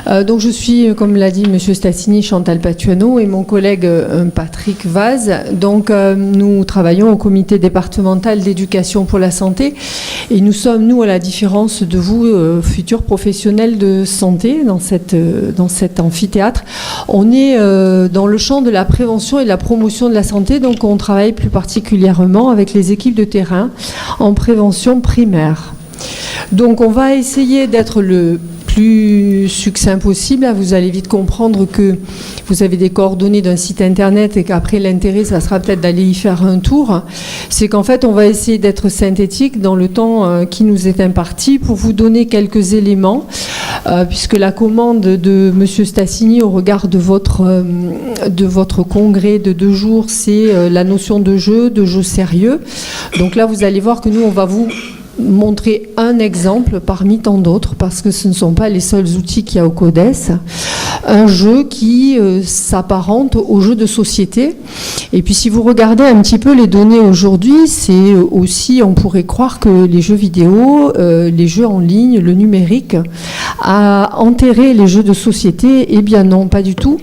Donc je suis, comme l'a dit M. Stassini, Chantal Patuano et mon collègue Patrick Vaz. Donc nous travaillons au comité départemental d'éducation pour la santé et nous sommes, nous, à la différence de vous, futurs professionnels de santé dans cet amphithéâtre, on est dans le champ de la prévention et de la promotion de la santé. Donc on travaille plus particulièrement avec les équipes de terrain en prévention primaire. Donc on va essayer d'être le plus succinct possible. Vous allez vite comprendre que vous avez des coordonnées d'un site internet et qu'après l'intérêt, ça sera peut-être d'aller y faire un tour. C'est qu'en fait, on va essayer d'être synthétique dans le temps qui nous est imparti pour vous donner quelques éléments, puisque la commande de M. Stassini au regard de votre congrès de 2 jours, c'est la notion de jeu sérieux. Donc là, vous allez voir que nous, on va vous montrer un exemple parmi tant d'autres, parce que ce ne sont pas les seuls outils qu'il y a au CODES. Un jeu qui s'apparente au jeu de société. Et puis si vous regardez un petit peu les données aujourd'hui, c'est aussi, on pourrait croire que les jeux vidéo, les jeux en ligne, le numérique a enterré les jeux de société. Eh bien non, pas du tout,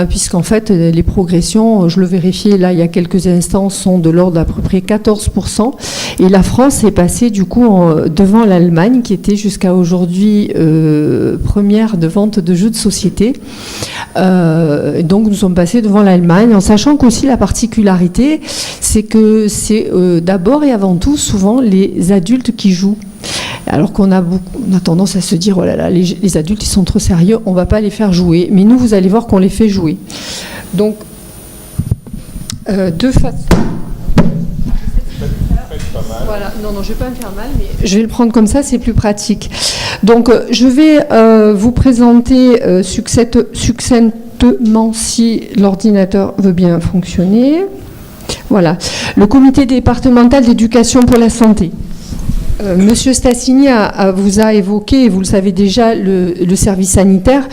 puisqu'en fait les progressions, je le vérifiais là il y a quelques instants, sont de l'ordre d'à peu près 14%. Et la France est passée du coup devant l'Allemagne, qui était jusqu'à aujourd'hui première de vente de jeux de société. Donc nous sommes passés devant l'Allemagne, en sachant qu'aussi la particularité, c'est que c'est d'abord et avant tout souvent les adultes qui jouent. Alors qu'on a tendance à se dire, oh là là, les adultes ils sont trop sérieux, on ne va pas les faire jouer. Mais nous, vous allez voir qu'on les fait jouer. Donc, de façon... Voilà, non, je ne vais pas me faire mal, mais je vais le prendre comme ça, c'est plus pratique. Donc, je vais vous présenter succinctement, si l'ordinateur veut bien fonctionner. Voilà, le comité départemental d'éducation pour la santé. Monsieur Stassini vous a évoqué, et vous le savez déjà, le service sanitaire.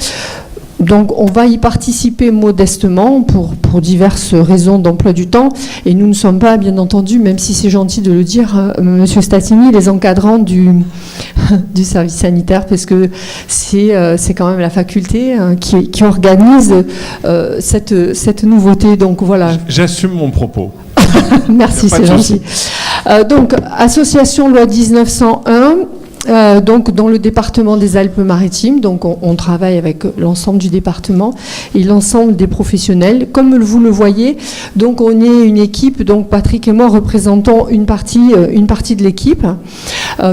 Donc on va y participer modestement pour diverses raisons d'emploi du temps, et nous ne sommes pas, bien entendu, même si c'est gentil de le dire, Monsieur Stassini, les encadrants du service sanitaire, parce que c'est quand même la faculté qui organise cette nouveauté. Donc voilà. J'assume mon propos. Merci, c'est gentil. Donc, association loi 1901, donc dans le département des Alpes-Maritimes. Donc, on travaille avec l'ensemble du département et l'ensemble des professionnels. Comme vous le voyez, donc on est une équipe. Donc, Patrick et moi représentons une partie de l'équipe.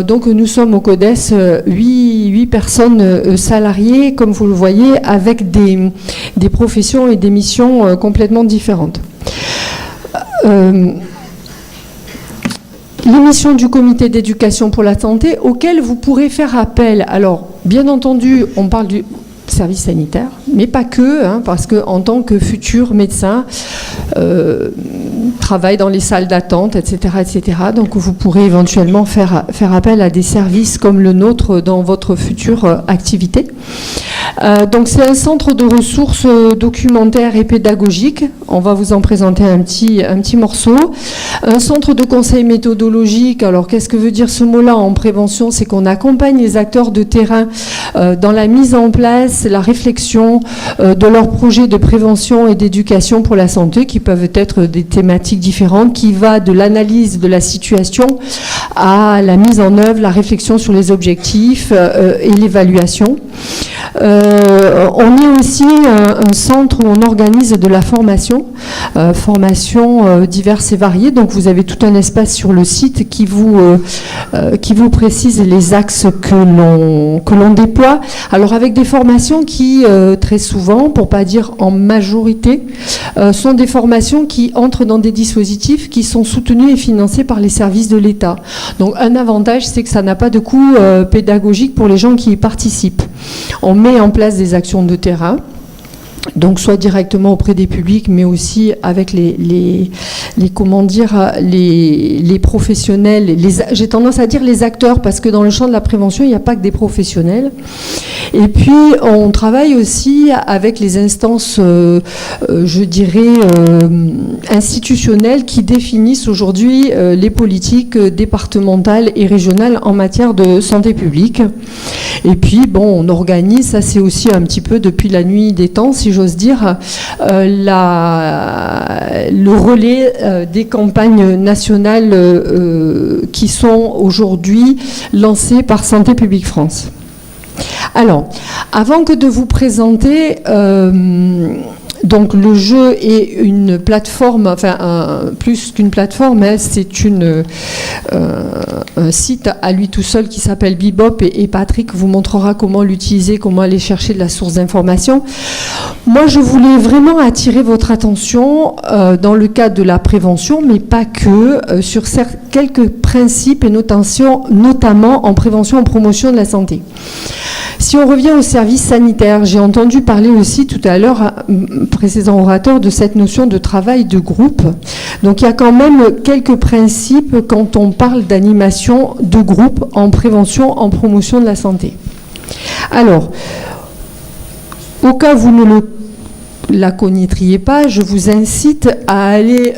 Donc, nous sommes au CODES 8 personnes salariées, comme vous le voyez, avec des professions et des missions complètement différentes. Les missions du comité d'éducation pour la santé auxquelles vous pourrez faire appel. Alors, bien entendu, on parle du service sanitaire, mais pas que, parce qu'en tant que futur médecin, travaille dans les salles d'attente, etc., etc. Donc, vous pourrez éventuellement faire appel à des services comme le nôtre dans votre future activité. Donc, c'est un centre de ressources documentaires et pédagogiques. On va vous en présenter un petit morceau. Un centre de conseil méthodologique. Alors, qu'est-ce que veut dire ce mot-là en prévention? C'est qu'on accompagne les acteurs de terrain dans la mise en place, la réflexion de leurs projets de prévention et d'éducation pour la santé, qui peuvent être des thématiques différentes, qui va de l'analyse de la situation à la mise en œuvre, la réflexion sur les objectifs et l'évaluation. On est aussi un centre où on organise de la formation diverses et variées. Donc vous avez tout un espace sur le site qui vous précise les axes que l'on déploie. Alors avec des formations qui très souvent, pour pas dire en majorité, sont des formations qui entrent dans des dispositifs qui sont soutenus et financés par les services de l'État. Donc un avantage, c'est que ça n'a pas de coût pédagogique pour les gens qui y participent. On met en place des actions de terrain. Donc soit directement auprès des publics, mais aussi avec les professionnels, j'ai tendance à dire les acteurs, parce que dans le champ de la prévention, il n'y a pas que des professionnels. Et puis, on travaille aussi avec les instances, je dirais, institutionnelles qui définissent aujourd'hui les politiques départementales et régionales en matière de santé publique. Et puis, bon, on organise, ça c'est aussi un petit peu depuis la nuit des temps, si j'ose dire, le relais des campagnes nationales qui sont aujourd'hui lancées par Santé publique France. Alors, avant que de vous présenter, donc le jeu est une plateforme, enfin plus qu'une plateforme, hein, c'est un site à lui tout seul qui s'appelle Bebop et Patrick vous montrera comment l'utiliser, comment aller chercher de la source d'information. Moi, je voulais vraiment attirer votre attention dans le cadre de la prévention, mais pas que, sur quelques principes et notamment en prévention et en promotion de la santé. Si on revient au service sanitaire, j'ai entendu parler aussi tout à l'heure, précédent orateur, de cette notion de travail de groupe. Donc il y a quand même quelques principes quand on parle d'animation de groupe en prévention, en promotion de la santé. Alors, au cas où vous ne la connaîtriez pas, je vous incite à aller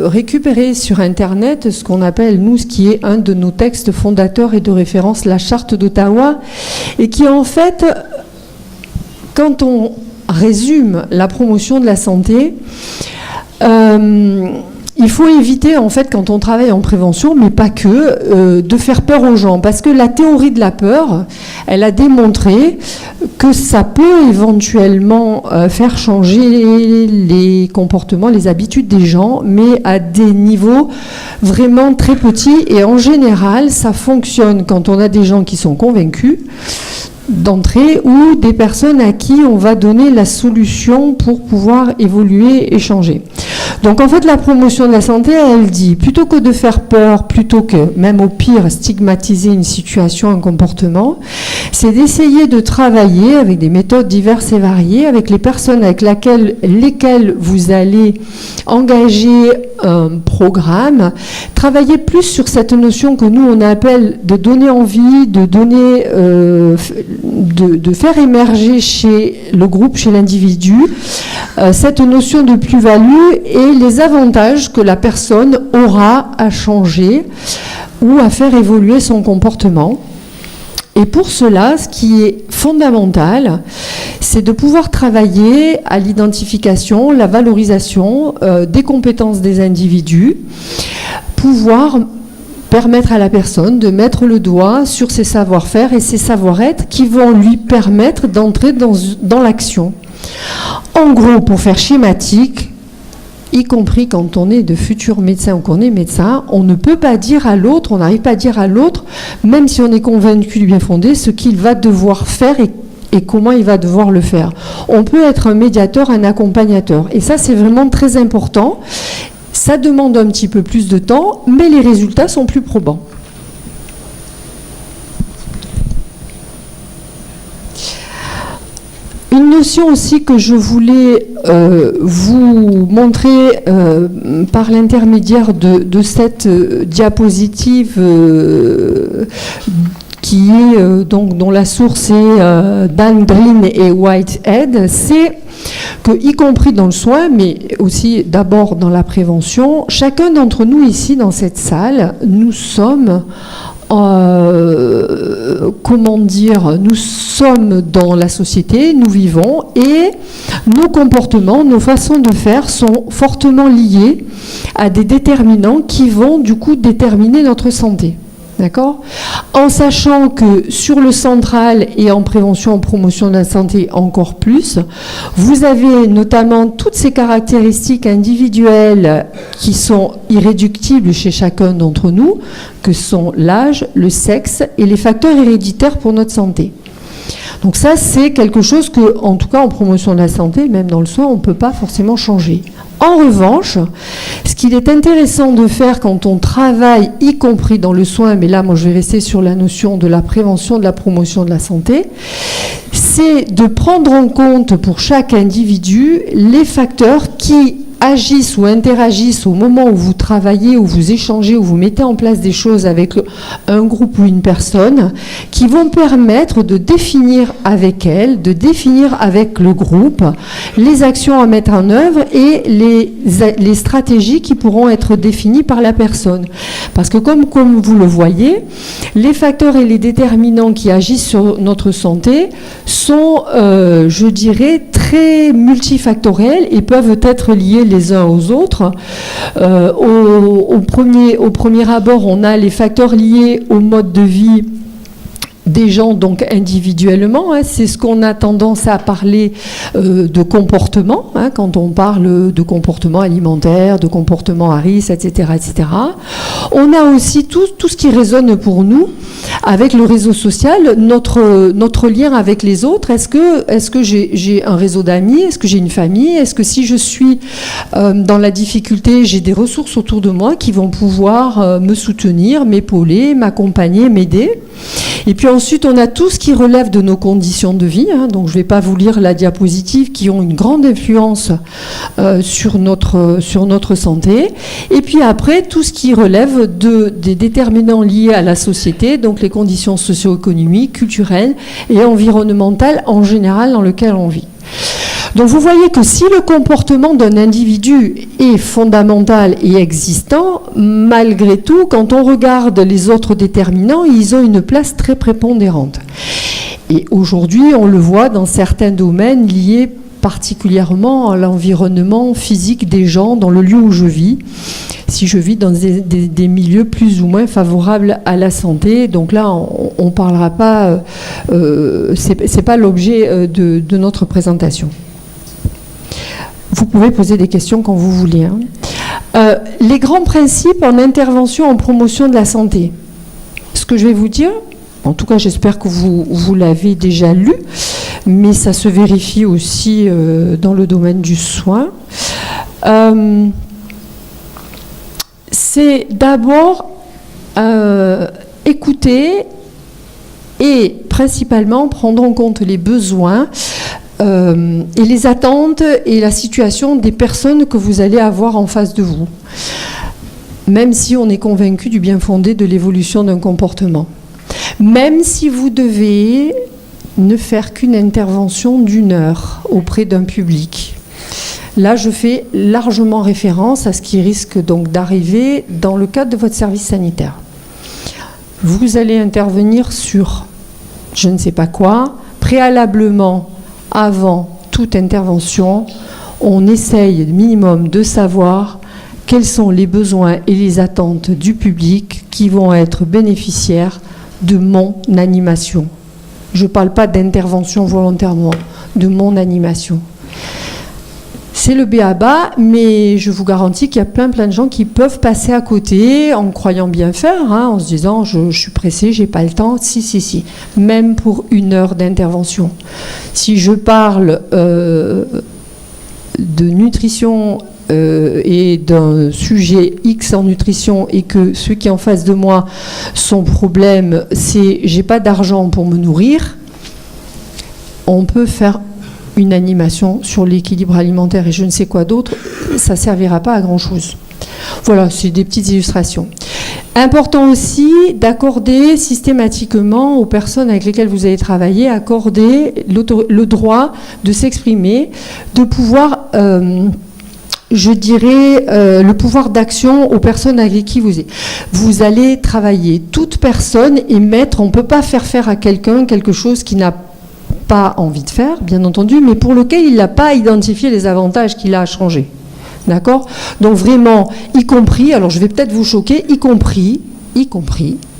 récupérer sur Internet ce qu'on appelle, nous, ce qui est un de nos textes fondateurs et de référence, la Charte d'Ottawa, et qui en fait, quand on résume la promotion de la santé, il faut éviter, en fait, quand on travaille en prévention, mais pas que, de faire peur aux gens. Parce que la théorie de la peur, elle a démontré que ça peut éventuellement faire changer les comportements, les habitudes des gens, mais à des niveaux vraiment très petits. Et en général, ça fonctionne quand on a des gens qui sont convaincus d'entrée ou des personnes à qui on va donner la solution pour pouvoir évoluer et changer. Donc en fait, la promotion de la santé, elle dit, plutôt que de faire peur, plutôt que même au pire stigmatiser une situation, un comportement, c'est d'essayer de travailler avec des méthodes diverses et variées, avec les personnes avec lesquelles vous allez engager un programme, travailler plus sur cette notion que nous on appelle de donner envie, de donner, de faire émerger chez le groupe, chez l'individu, cette notion de plus-value et les avantages que la personne aura à changer ou à faire évoluer son comportement. Et pour cela, ce qui est fondamental, c'est de pouvoir travailler à l'identification, la valorisation des compétences des individus, pouvoir permettre à la personne de mettre le doigt sur ses savoir-faire et ses savoir-être qui vont lui permettre d'entrer dans l'action. En gros, pour faire schématique, y compris quand on est de futurs médecins ou qu'on est médecin, on ne peut pas dire à l'autre, on n'arrive pas à dire à l'autre, même si on est convaincu du bien fondé, ce qu'il va devoir faire et comment il va devoir le faire. On peut être un médiateur, un accompagnateur. Et ça, c'est vraiment très important. Ça demande un petit peu plus de temps, mais les résultats sont plus probants. Une notion aussi que je voulais vous montrer par l'intermédiaire de cette diapositive qui est dont la source est Dan Green et Whitehead, c'est que, y compris dans le soin, mais aussi d'abord dans la prévention, chacun d'entre nous ici dans cette salle, nous sommes nous sommes dans la société, nous vivons et nos comportements, nos façons de faire sont fortement liés à des déterminants qui vont du coup déterminer notre santé. D'accord ? En sachant que sur le central et en prévention, en promotion de la santé encore plus, vous avez notamment toutes ces caractéristiques individuelles qui sont irréductibles chez chacun d'entre nous, que sont l'âge, le sexe et les facteurs héréditaires pour notre santé. Donc ça, c'est quelque chose que, en tout cas en promotion de la santé, même dans le soin, on ne peut pas forcément changer. En revanche, ce qu'il est intéressant de faire quand on travaille, y compris dans le soin, mais là, moi, je vais rester sur la notion de la prévention, de la promotion de la santé, c'est de prendre en compte pour chaque individu les facteurs qui agissent ou interagissent au moment où vous travaillez, où vous échangez, où vous mettez en place des choses avec un groupe ou une personne, qui vont permettre de définir avec elle, de définir avec le groupe, les actions à mettre en œuvre et les stratégies qui pourront être définies par la personne. Parce que comme vous le voyez, les facteurs et les déterminants qui agissent sur notre santé sont, je dirais, très multifactoriels et peuvent être liés les uns aux autres. Au premier abord, on a les facteurs liés au mode de vie des gens, donc individuellement, c'est ce qu'on a tendance à parler de comportement, quand on parle de comportement alimentaire, de comportement à risque, etc., etc. On a aussi tout ce qui résonne pour nous avec le réseau social, notre lien avec les autres. Est-ce que j'ai un réseau d'amis? Est-ce que j'ai une famille? Est-ce que si je suis dans la difficulté, j'ai des ressources autour de moi qui vont pouvoir me soutenir, m'épauler, m'accompagner, m'aider? Et puis ensuite, on a tout ce qui relève de nos conditions de vie, donc je ne vais pas vous lire la diapositive, qui ont une grande influence sur notre santé. Et puis après, tout ce qui relève des déterminants liés à la société, donc les conditions socio-économiques, culturelles et environnementales en général dans lesquelles on vit. Donc vous voyez que si le comportement d'un individu est fondamental et existant, malgré tout, quand on regarde les autres déterminants, ils ont une place très prépondérante. Et aujourd'hui, on le voit dans certains domaines liés particulièrement à l'environnement physique des gens, dans le lieu où je vis. Si je vis dans des milieux plus ou moins favorables à la santé, donc là, on ne parlera pas, c'est pas l'objet de notre présentation. Vous pouvez poser des questions quand vous voulez. Les grands principes en intervention en promotion de la santé. Ce que je vais vous dire, en tout cas j'espère que vous l'avez déjà lu, mais ça se vérifie aussi dans le domaine du soin. C'est d'abord écouter et principalement prendre en compte les besoins et les attentes et la situation des personnes que vous allez avoir en face de vous, même si on est convaincu du bien fondé de l'évolution d'un comportement, même si vous devez ne faire qu'une intervention d'1 heure auprès d'un public. Là, je fais largement référence à ce qui risque donc d'arriver dans le cadre de votre service sanitaire. Vous allez intervenir sur je ne sais pas quoi, préalablement, avant toute intervention, on essaye minimum de savoir quels sont les besoins et les attentes du public qui vont être bénéficiaires de mon animation. Je ne parle pas d'intervention volontairement, de mon animation. C'est le b.a.-ba, mais je vous garantis qu'il y a plein de gens qui peuvent passer à côté en croyant bien faire, en se disant je suis pressé, j'ai pas le temps. Si. Même pour 1 heure d'intervention. Si je parle de nutrition et d'un sujet X en nutrition et que ceux qui en face de moi, son problème, c'est j'ai pas d'argent pour me nourrir, on peut faire une animation sur l'équilibre alimentaire et je ne sais quoi d'autre, ça ne servira pas à grand-chose. Voilà, c'est des petites illustrations. Important aussi d'accorder systématiquement aux personnes avec lesquelles vous allez travailler, accorder le droit de s'exprimer, de pouvoir, le pouvoir d'action aux personnes avec qui vous allez travailler. Toute personne est maître, on ne peut pas faire à quelqu'un quelque chose qui n'a pas envie de faire, bien entendu, mais pour lequel il n'a pas identifié les avantages qu'il a à changer. D'accord ? Donc vraiment, y compris, alors je vais peut-être vous choquer, y compris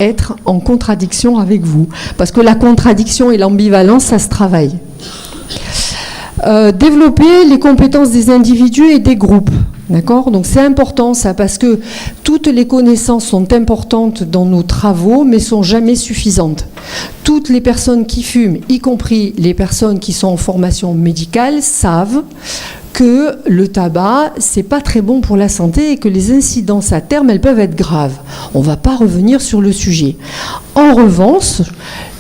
être en contradiction avec vous. Parce que la contradiction et l'ambivalence, ça se travaille. Développer les compétences des individus et des groupes. D'accord ? Donc c'est important ça, parce que toutes les connaissances sont importantes dans nos travaux, mais sont jamais suffisantes. Toutes les personnes qui fument, y compris les personnes qui sont en formation médicale, savent que le tabac, c'est pas très bon pour la santé et que les incidences à terme, elles peuvent être graves. On va pas revenir sur le sujet. En revanche,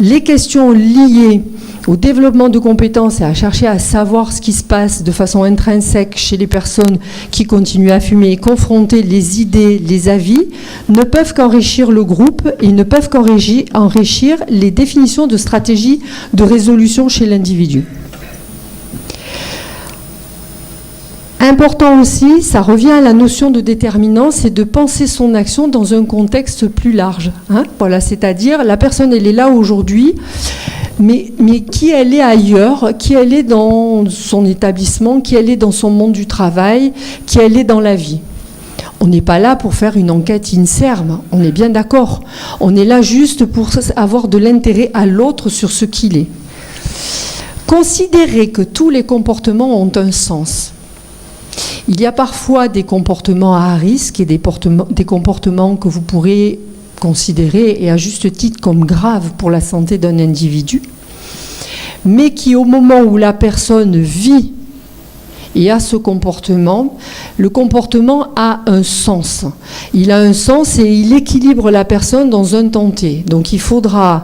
les questions liées au développement de compétences et à chercher à savoir ce qui se passe de façon intrinsèque chez les personnes qui continuent à fumer et confronter les idées, les avis, ne peuvent qu'enrichir le groupe et ne peuvent qu'enrichir les définitions de stratégies de résolution chez l'individu. Important aussi, ça revient à la notion de déterminance et de penser son action dans un contexte plus large. Voilà, c'est-à-dire la personne, elle est là aujourd'hui, mais qui elle est ailleurs, qui elle est dans son établissement, qui elle est dans son monde du travail, qui elle est dans la vie. On n'est pas là pour faire une enquête INSERM, on est bien d'accord. On est là juste pour avoir de l'intérêt à l'autre sur ce qu'il est. Considérer que tous les comportements ont un sens. Il y a parfois des comportements à risque et des comportements que vous pourrez considérer, et à juste titre, comme graves pour la santé d'un individu, mais qui, au moment où la personne vit et a ce comportement, le comportement a un sens. Il a un sens et il équilibre la personne dans un temps T. Donc il faudra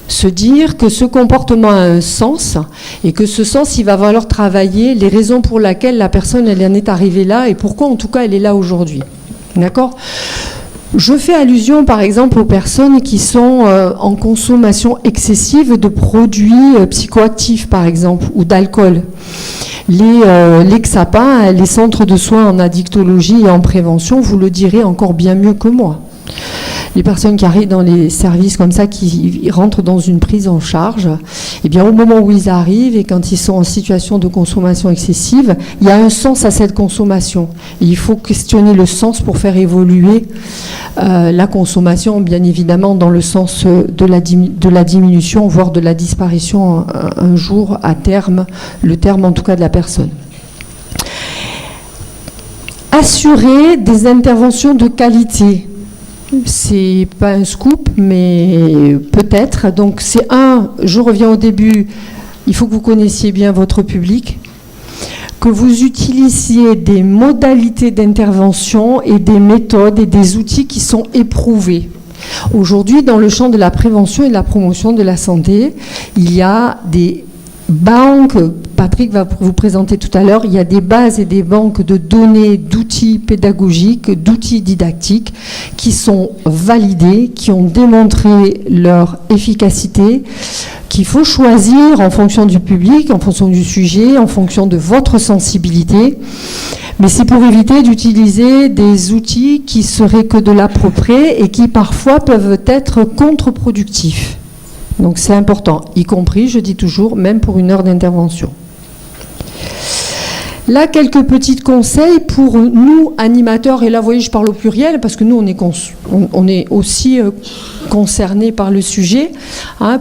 se dire que ce comportement a un sens et que ce sens, il va falloir travailler les raisons pour lesquelles la personne elle en est arrivée là et pourquoi en tout cas elle est là aujourd'hui. D'accord ? Je fais allusion par exemple aux personnes qui sont en consommation excessive de produits psychoactifs par exemple ou d'alcool. Les XAPA, les centres de soins en addictologie et en prévention, vous le direz encore bien mieux que moi. Les personnes qui arrivent dans les services comme ça, qui rentrent dans une prise en charge, eh bien, au moment où ils arrivent et quand ils sont en situation de consommation excessive, il y a un sens à cette consommation. Et il faut questionner le sens pour faire évoluer la consommation, bien évidemment, dans le sens de la diminution, voire de la disparition un jour à terme, le terme en tout cas de la personne. Assurer des interventions de qualité. C'est pas un scoop, mais peut-être. Donc c'est je reviens au début, il faut que vous connaissiez bien votre public, que vous utilisiez des modalités d'intervention et des méthodes et des outils qui sont éprouvés. Aujourd'hui, dans le champ de la prévention et de la promotion de la santé, il y a des banques, Patrick va vous présenter tout à l'heure, il y a des bases et des banques de données, d'outils pédagogiques, d'outils didactiques qui sont validés, qui ont démontré leur efficacité, qu'il faut choisir en fonction du public, en fonction du sujet, en fonction de votre sensibilité. Mais c'est pour éviter d'utiliser des outils qui seraient que de l'approprié et qui parfois peuvent être contre-productifs. Donc c'est important, y compris, je dis toujours, même pour une heure d'intervention. Là, quelques petits conseils pour nous, animateurs, et là, vous voyez, je parle au pluriel, parce que nous, on est aussi concernés par le sujet,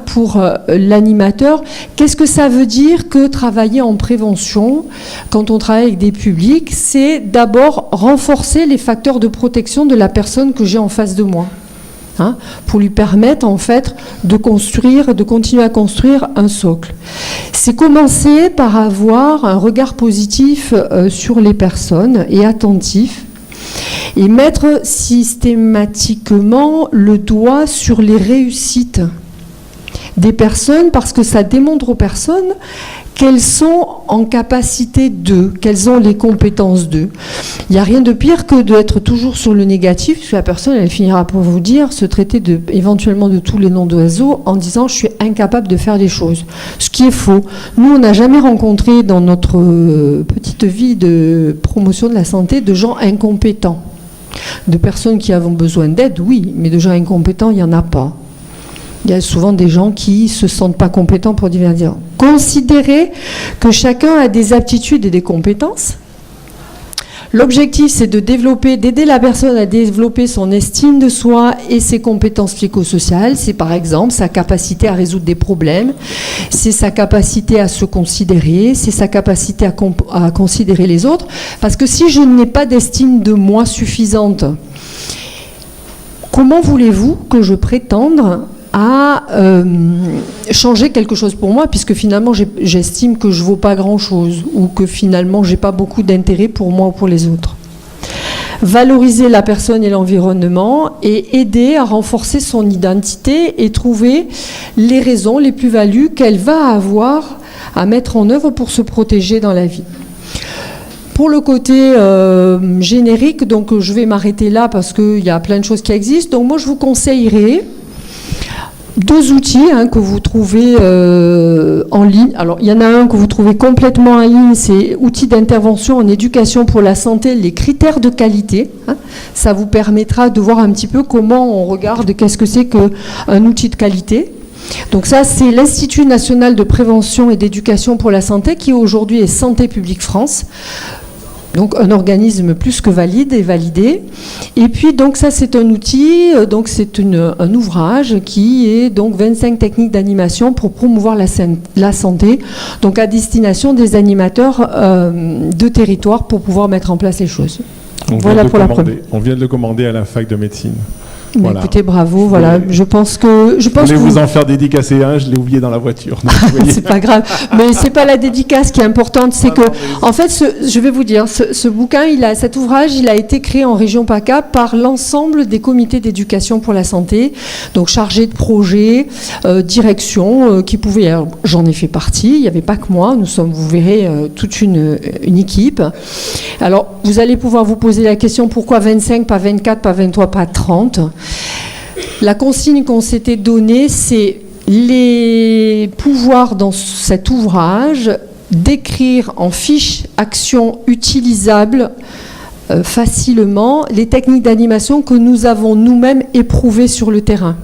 pour l'animateur. Qu'est-ce que ça veut dire que travailler en prévention, quand on travaille avec des publics, c'est d'abord renforcer les facteurs de protection de la personne que j'ai en face de moi. Pour lui permettre en fait de continuer à construire un socle. C'est commencer par avoir un regard positif sur les personnes et attentif et mettre systématiquement le doigt sur les réussites des personnes parce que ça démontre aux personnes qu'elles sont en capacité d'eux, qu'elles ont les compétences d'eux. Il n'y a rien de pire que d'être toujours sur le négatif, parce que la personne, elle finira par vous dire, se traiter éventuellement de tous les noms d'oiseaux en disant « je suis incapable de faire les choses ». Ce qui est faux. Nous, on n'a jamais rencontré dans notre petite vie de promotion de la santé de gens incompétents. De personnes qui ont besoin d'aide, oui, mais de gens incompétents, il n'y en a pas. Il y a souvent des gens qui ne se sentent pas compétents pour divers raisons. Considérez que chacun a des aptitudes et des compétences. L'objectif, c'est d'aider la personne à développer son estime de soi et ses compétences psychosociales. C'est par exemple sa capacité à résoudre des problèmes, c'est sa capacité à se considérer, c'est sa capacité à considérer les autres. Parce que si je n'ai pas d'estime de moi suffisante, comment voulez-vous que je prétende à changer quelque chose pour moi, puisque finalement j'estime que je ne vaux pas grand-chose ou que finalement je n'ai pas beaucoup d'intérêt pour moi ou pour les autres. valoriser la personne et l'environnement et aider à renforcer son identité et trouver les raisons, les plus-values qu'elle va avoir à mettre en œuvre pour se protéger dans la vie. Pour le côté générique, donc je vais m'arrêter là parce qu'il y a plein de choses qui existent. Donc moi je vous conseillerais 2 outils que vous trouvez en ligne. Alors il y en a un que vous trouvez complètement en ligne, c'est outils d'intervention en éducation pour la santé, les critères de qualité. Ça vous permettra de voir un petit peu comment on regarde, qu'est-ce que c'est qu'un outil de qualité. Donc ça, c'est l'Institut national de prévention et d'éducation pour la santé qui aujourd'hui est Santé publique France. Donc un organisme plus que valide et validé. Et puis donc ça c'est un outil, donc c'est un ouvrage qui est donc 25 techniques d'animation pour promouvoir la santé, donc à destination des animateurs de territoire pour pouvoir mettre en place les choses. Voilà pour la première. On vient de le commander à la fac de médecine. Voilà. Écoutez, bravo. Voilà, je pense que je voulais vous en faire dédicacer un, je l'ai oublié dans la voiture. C'est pas grave, mais c'est pas la dédicace qui est importante, c'est que, en fait, je vais vous dire, ce bouquin, cet ouvrage, il a été créé en région PACA par l'ensemble des comités d'éducation pour la santé, donc chargés de projets, direction, qui pouvaient. J'en ai fait partie. Il n'y avait pas que moi. Nous sommes, vous verrez, toute une équipe. Alors, vous allez pouvoir vous poser la question pourquoi 25, pas 24, pas 23, pas 30. La consigne qu'on s'était donnée, c'est les pouvoirs dans cet ouvrage d'écrire en fiche action utilisable facilement les techniques d'animation que nous avons nous-mêmes éprouvées sur le terrain.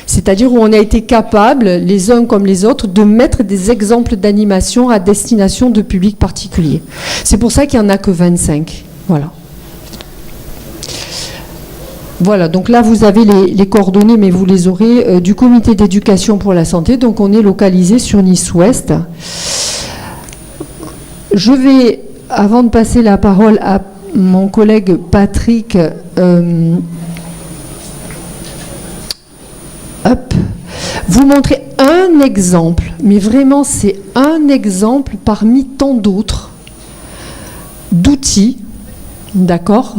C'est-à-dire où on a été capable, les uns comme les autres, de mettre des exemples d'animation à destination de publics particuliers. C'est pour ça qu'il n'y en a que 25. Voilà. Voilà, donc là vous avez les coordonnées, mais vous les aurez du comité d'éducation pour la santé. Donc on est localisé sur Nice-Ouest. Je vais, avant de passer la parole à mon collègue Patrick, vous montrer un exemple, mais vraiment c'est un exemple parmi tant d'autres d'outils, d'accord ?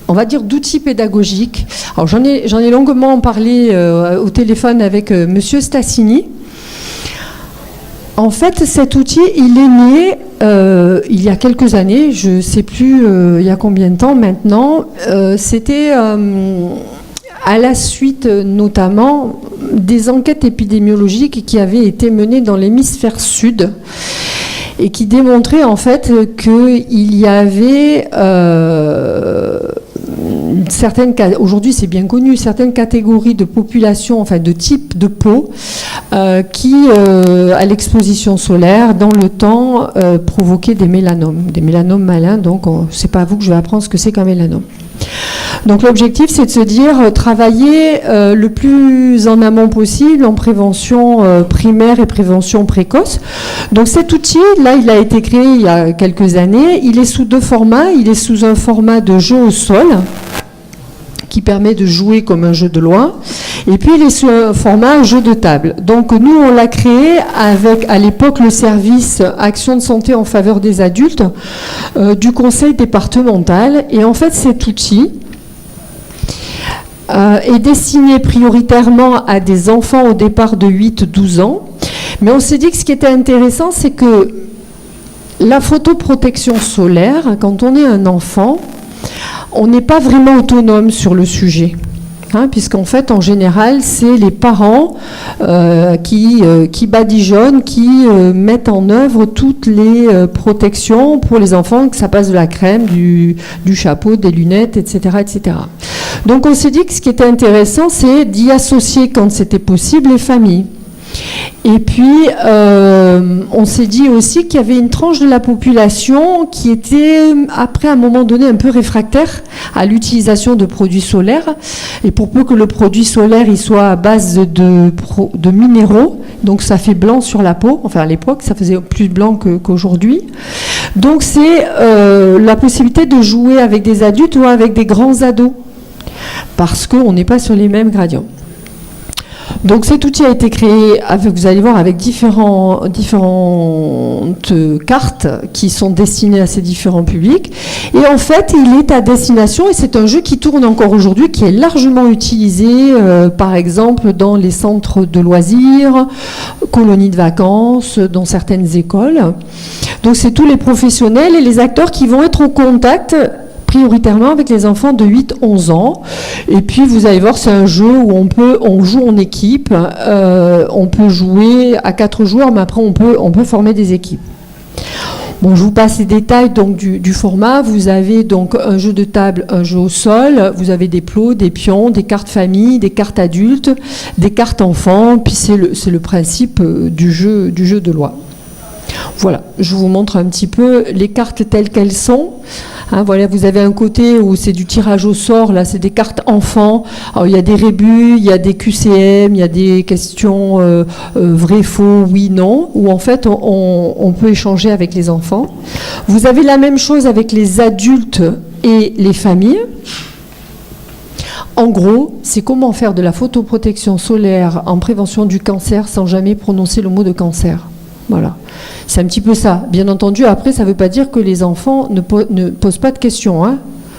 On va dire d'outils pédagogiques. Alors j'en ai longuement parlé au téléphone avec Monsieur Stassini. En fait, cet outil, il est né il y a quelques années, je ne sais plus il y a combien de temps maintenant. C'était à la suite notamment des enquêtes épidémiologiques qui avaient été menées dans l'hémisphère sud et qui démontraient en fait qu'il y avait aujourd'hui c'est bien connu, certaines catégories de population, enfin de type de peau, qui, à l'exposition solaire, dans le temps, provoquaient des mélanomes malins, donc c'est pas à vous que je vais apprendre ce que c'est qu'un mélanome. Donc l'objectif c'est de se dire travailler le plus en amont possible en prévention primaire et prévention précoce. Donc cet outil, là il a été créé il y a quelques années, il est sous 2 formats, il est sous un format de jeu au sol, qui permet de jouer comme un jeu de loi, et puis il est sous un format jeu de table. Donc nous on l'a créé avec à l'époque le service Action de santé en faveur des adultes du conseil départemental, et en fait cet outil est destiné prioritairement à des enfants au départ de 8-12 ans, mais on s'est dit que ce qui était intéressant c'est que la photoprotection solaire, quand on est un enfant, on n'est pas vraiment autonome sur le sujet, puisqu'en fait, en général, c'est les parents qui badigeonnent, qui mettent en œuvre toutes les protections pour les enfants, que ça passe de la crème, du chapeau, des lunettes, etc., etc. Donc on s'est dit que ce qui était intéressant, c'est d'y associer, quand c'était possible, les familles. Et puis, on s'est dit aussi qu'il y avait une tranche de la population qui était, après, à un moment donné, un peu réfractaire à l'utilisation de produits solaires. Et pour peu que le produit solaire il soit à base de minéraux, donc ça fait blanc sur la peau. Enfin, à l'époque, ça faisait plus blanc qu'aujourd'hui. Donc, c'est la possibilité de jouer avec des adultes ou avec des grands ados, parce qu'on n'est pas sur les mêmes gradients. Donc cet outil a été créé, vous allez voir, avec différentes cartes qui sont destinées à ces différents publics. Et en fait, il est à destination, et c'est un jeu qui tourne encore aujourd'hui, qui est largement utilisé, par exemple, dans les centres de loisirs, colonies de vacances, dans certaines écoles. Donc c'est tous les professionnels et les acteurs qui vont être au contact prioritairement avec les enfants de 8-11 ans. Et puis, vous allez voir, c'est un jeu où on joue en équipe. On peut jouer à 4 joueurs, mais après, on peut former des équipes. Bon, je vous passe les détails donc, du format. Vous avez donc un jeu de table, un jeu au sol. Vous avez des plots, des pions, des cartes famille, des cartes adultes, des cartes enfants. Puis, c'est le principe du jeu de loi. Voilà, je vous montre un petit peu les cartes telles qu'elles sont. Hein, voilà, vous avez un côté où c'est du tirage au sort, là c'est des cartes enfants. Alors, il y a des rébus, il y a des QCM, il y a des questions vrai, faux, oui, non, où en fait on peut échanger avec les enfants. Vous avez la même chose avec les adultes et les familles. En gros, c'est comment faire de la photoprotection solaire en prévention du cancer sans jamais prononcer le mot de cancer. Voilà, c'est un petit peu ça. Bien entendu, après, ça ne veut pas dire que les enfants ne posent pas de questions, hein,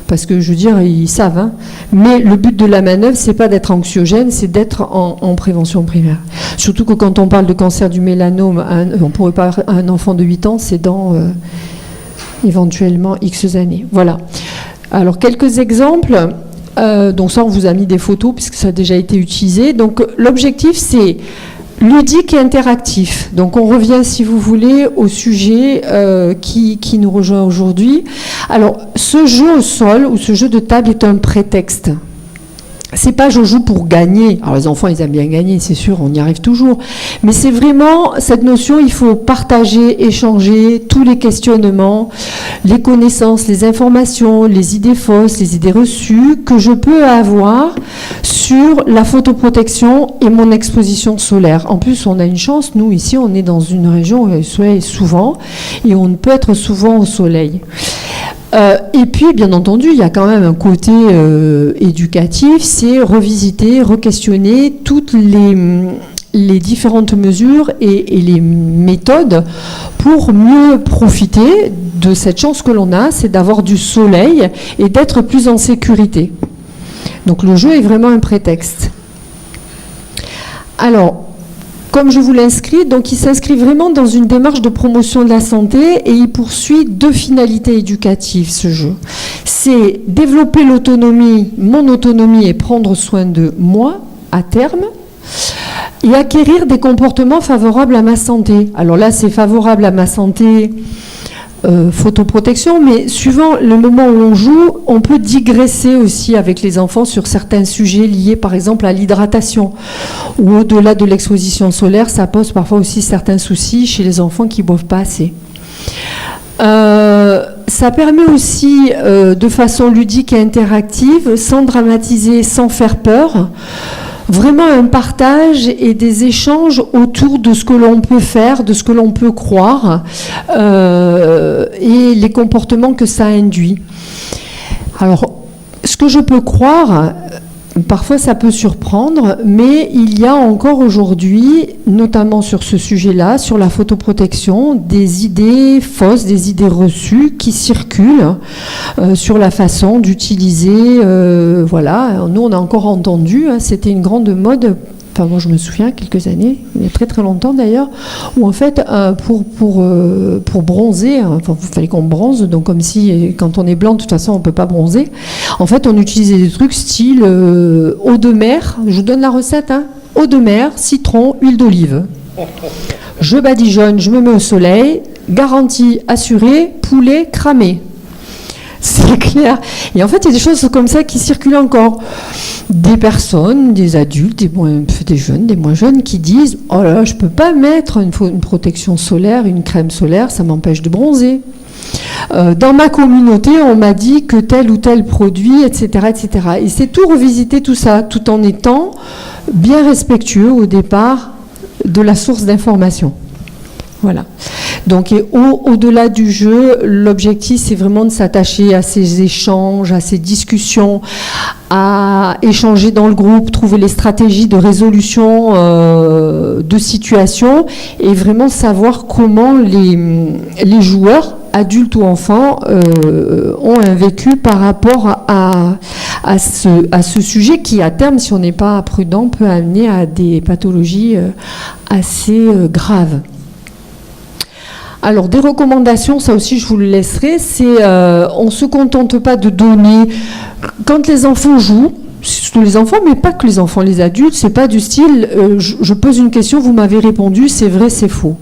parce que, je veux dire, ils savent. Hein. Mais le but de la manœuvre, c'est pas d'être anxiogène, c'est d'être en prévention primaire. Surtout que quand on parle de cancer du mélanome, on pourrait pas un enfant de 8 ans, c'est dans éventuellement X années. Voilà. Alors, quelques exemples. Donc ça, on vous a mis des photos, puisque ça a déjà été utilisé. Donc, l'objectif, c'est ludique et interactif. Donc on revient, si vous voulez, au sujet qui nous rejoint aujourd'hui. Alors, ce jeu au sol ou ce jeu de table est un prétexte. C'est pas je joue pour gagner. Alors les enfants, ils aiment bien gagner, c'est sûr, on y arrive toujours. Mais c'est vraiment cette notion, il faut partager, échanger tous les questionnements, les connaissances, les informations, les idées fausses, les idées reçues que je peux avoir sur la photoprotection et mon exposition solaire. En plus, on a une chance, nous ici, on est dans une région où il soleil souvent et on peut être souvent au soleil. Et puis, bien entendu, il y a quand même un côté éducatif, c'est revisiter, re-questionner toutes les différentes mesures et les méthodes pour mieux profiter de cette chance que l'on a, c'est d'avoir du soleil et d'être plus en sécurité. Donc le jeu est vraiment un prétexte. Alors, comme je vous l'inscris, donc il s'inscrit vraiment dans une démarche de promotion de la santé et il poursuit 2 finalités éducatives, ce jeu. C'est développer l'autonomie, mon autonomie et prendre soin de moi à terme et acquérir des comportements favorables à ma santé. Alors là, c'est favorable à ma santé, photoprotection, mais suivant le moment où on joue, on peut digresser aussi avec les enfants sur certains sujets liés par exemple à l'hydratation ou au-delà de l'exposition solaire, ça pose parfois aussi certains soucis chez les enfants qui ne boivent pas assez. Ça permet aussi de façon ludique et interactive, sans dramatiser, sans faire peur, vraiment un partage et des échanges autour de ce que l'on peut faire, de ce que l'on peut croire et les comportements que ça induit. Alors, ce que je peux croire, parfois ça peut surprendre, mais il y a encore aujourd'hui, notamment sur ce sujet-là, sur la photoprotection, des idées fausses, des idées reçues qui circulent sur la façon d'utiliser. Voilà, nous on a encore entendu, hein, c'était une grande mode. Enfin, moi je me souviens, quelques années, il y a très très longtemps d'ailleurs, où en fait, pour bronzer, il fallait qu'on bronze, donc comme si, quand on est blanc, de toute façon, on ne peut pas bronzer. En fait, on utilisait des trucs style eau de mer, je vous donne la recette, hein, eau de mer, citron, huile d'olive. Je badigeonne, je me mets au soleil, garantie assurée, poulet cramé. C'est clair. Et en fait, il y a des choses comme ça qui circulent encore. Des personnes, des adultes, des jeunes, des moins jeunes, qui disent « Oh là là, je ne peux pas mettre une protection solaire, une crème solaire, ça m'empêche de bronzer. Dans ma communauté, on m'a dit que tel ou tel produit, etc. etc. » Et c'est tout revisiter tout ça, tout en étant bien respectueux au départ de la source d'information. Voilà. Donc, au-delà du jeu, l'objectif, c'est vraiment de s'attacher à ces échanges, à ces discussions, à échanger dans le groupe, trouver les stratégies de résolution de situation et vraiment savoir comment les joueurs, adultes ou enfants, ont un vécu par rapport à ce sujet qui, à terme, si on n'est pas prudent, peut amener à des pathologies assez graves. Alors, des recommandations, ça aussi je vous le laisserai, c'est on ne se contente pas de donner. Quand les enfants jouent, surtout les enfants, mais pas que les enfants, les adultes, c'est pas du style je pose une question, vous m'avez répondu, c'est vrai, c'est faux.